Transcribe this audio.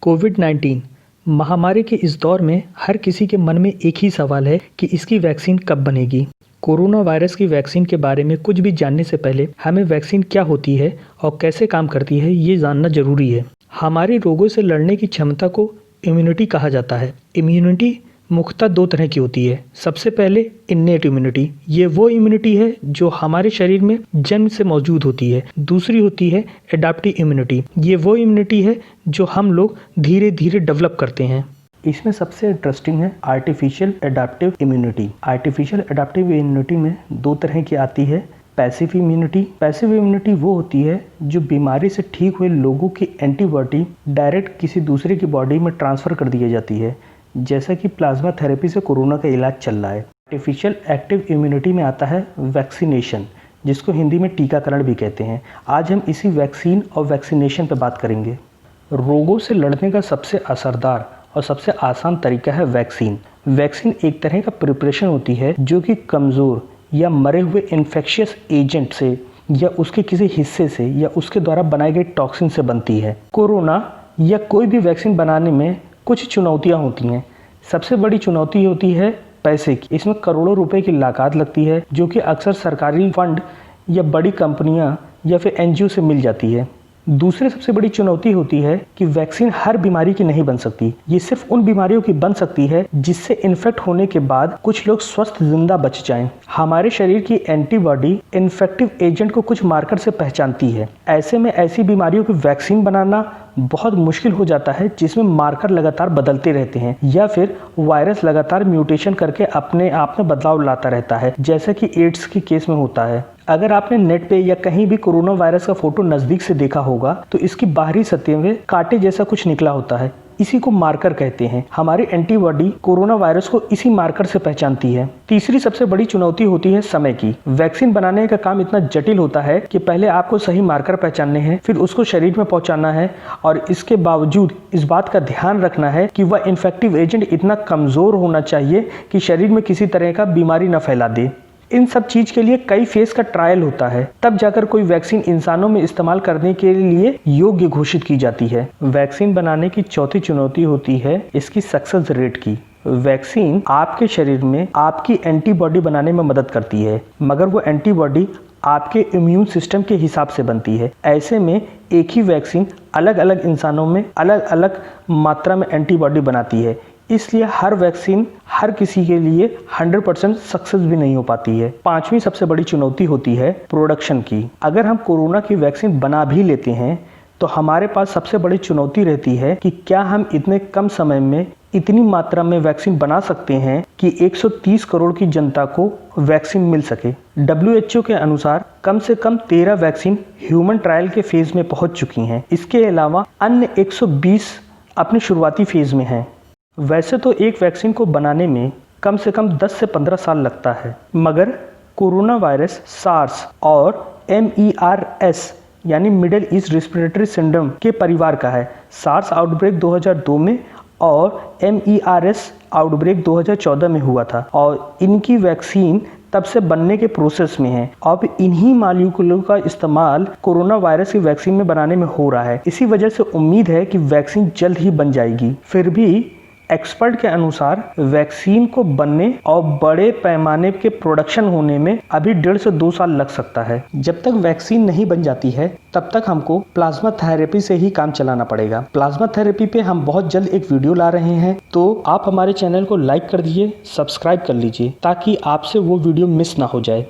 कोविड-19 महामारी के इस दौर में हर किसी के मन में एक ही सवाल है कि इसकी वैक्सीन कब बनेगी। कोरोना वायरस की वैक्सीन के बारे में कुछ भी जानने से पहले हमें वैक्सीन क्या होती है और कैसे काम करती है ये जानना जरूरी है। हमारे रोगों से लड़ने की क्षमता को इम्यूनिटी कहा जाता है। इम्यूनिटी मुख्यतः दो तरह की होती है। सबसे पहले इन्नेट इम्यूनिटी, ये वो इम्यूनिटी है जो हमारे शरीर में जन्म से मौजूद होती है। दूसरी होती है एडाप्टिव इम्यूनिटी, ये वो इम्यूनिटी है जो हम लोग धीरे धीरे डेवलप करते हैं। इसमें सबसे इंटरेस्टिंग है artificial adaptive immunity. Artificial adaptive immunity में दो तरह की आती है। पैसिव इम्यूनिटी, पैसिव इम्यूनिटी वो होती है जो बीमारी से ठीक हुए लोगों की एंटीबॉडी डायरेक्ट किसी दूसरे की बॉडी में ट्रांसफ़र कर दी जाती है, जैसा कि प्लाज्मा थेरेपी से कोरोना का इलाज चल रहा है। आर्टिफिशियल एक्टिव इम्यूनिटी में आता है वैक्सीनेशन, जिसको हिंदी में टीकाकरण भी कहते हैं। आज हम इसी वैक्सीन और वैक्सीनेशन पर बात करेंगे। रोगों से लड़ने का सबसे असरदार और सबसे आसान तरीका है वैक्सीन। वैक्सीन एक तरह का प्रिपरेशन होती है जो कि कमज़ोर या मरे हुए इन्फेक्शियस एजेंट से या उसके किसी हिस्से से या उसके द्वारा बनाए गए टॉक्सिन से बनती है। कोरोना या कोई भी वैक्सीन बनाने में कुछ चुनौतियां होती हैं। सबसे बड़ी चुनौती होती है पैसे की। इसमें करोड़ों रुपए की लागत लगती है जो कि अक्सर सरकारी फंड या बड़ी कंपनियां या फिर एनजीओ से मिल जाती है। दूसरी सबसे बड़ी चुनौती होती है कि वैक्सीन हर बीमारी की नहीं बन सकती। ये सिर्फ उन बीमारियों की बन सकती है जिससे इन्फेक्ट होने के बाद कुछ लोग स्वस्थ जिंदा बच जाएं। हमारे शरीर की एंटीबॉडी इन्फेक्टिव एजेंट को कुछ मार्कर से पहचानती है। ऐसे में ऐसी बीमारियों की वैक्सीन बनाना बहुत मुश्किल हो जाता है जिसमें मार्कर लगातार बदलते रहते हैं या फिर वायरस लगातार म्यूटेशन करके अपने आप में बदलाव लाता रहता है, जैसा कि एड्स के केस में होता है। अगर आपने नेट पे या कहीं भी कोरोना वायरस का फोटो नज़दीक से देखा होगा तो इसकी बाहरी सतह में कांटे जैसा कुछ निकला होता है। इसी को मार्कर कहते हैं। हमारी एंटीबॉडी कोरोना वायरस को इसी मार्कर से पहचानती है। तीसरी सबसे बड़ी चुनौती होती है समय की। वैक्सीन बनाने का काम इतना जटिल होता है कि पहले आपको सही मार्कर पहचानने हैं, फिर उसको शरीर में पहुंचाना है और इसके बावजूद इस बात का ध्यान रखना है कि वह इन्फेक्टिव एजेंट इतना कमज़ोर होना चाहिए कि शरीर में किसी तरह का बीमारी न फैला दे। इन सब चीज़ के लिए कई फेज का ट्रायल होता है, तब जाकर कोई वैक्सीन इंसानों में इस्तेमाल करने के लिए योग्य घोषित की जाती है। वैक्सीन बनाने की चौथी चुनौती होती है इसकी सक्सेस रेट की। वैक्सीन आपके शरीर में आपकी एंटीबॉडी बनाने में मदद करती है, मगर वो एंटीबॉडी आपके इम्यून सिस्टम के हिसाब से बनती है। ऐसे में एक ही वैक्सीन अलग अलग इंसानों में अलग अलग मात्रा में एंटीबॉडी बनाती है, इसलिए हर वैक्सीन हर किसी के लिए 100% सक्सेस भी नहीं हो पाती है। पांचवी सबसे बड़ी चुनौती होती है प्रोडक्शन की। अगर हम कोरोना की वैक्सीन बना भी लेते हैं तो हमारे पास सबसे बड़ी चुनौती रहती है कि क्या हम इतने कम समय में इतनी मात्रा में वैक्सीन बना सकते हैं कि 130 करोड़ की जनता को वैक्सीन मिल सके। WHO के अनुसार कम से कम 13 वैक्सीन ह्यूमन ट्रायल के फेज में पहुंच चुकी हैं। इसके अलावा अन्य 120 अपने शुरुआती फेज में हैं। वैसे तो एक वैक्सीन को बनाने में कम से कम 10 से 15 साल लगता है, मगर कोरोना वायरस सार्स और MERS यानी मिडिल ईस्ट रेस्पिरेटरी सिंड्रोम के परिवार का है। सार्स आउटब्रेक 2002 में और MERS आउटब्रेक 2014 में हुआ था और इनकी वैक्सीन तब से बनने के प्रोसेस में है। अब इन्हीं मॉलिक्यूलों का इस्तेमाल कोरोना वायरस की वैक्सीन में बनाने में हो रहा है। इसी वजह से उम्मीद है कि वैक्सीन जल्द ही बन जाएगी। फिर भी एक्सपर्ट के अनुसार वैक्सीन को बनने और बड़े पैमाने के प्रोडक्शन होने में अभी 1.5 से 2 साल लग सकता है। जब तक वैक्सीन नहीं बन जाती है तब तक हमको प्लाज्मा थेरेपी से ही काम चलाना पड़ेगा। प्लाज्मा थेरेपी पे हम बहुत जल्द एक वीडियो ला रहे हैं, तो आप हमारे चैनल को लाइक कर दीजिए, सब्सक्राइब कर लीजिए ताकि आपसे वो वीडियो मिस ना हो जाए।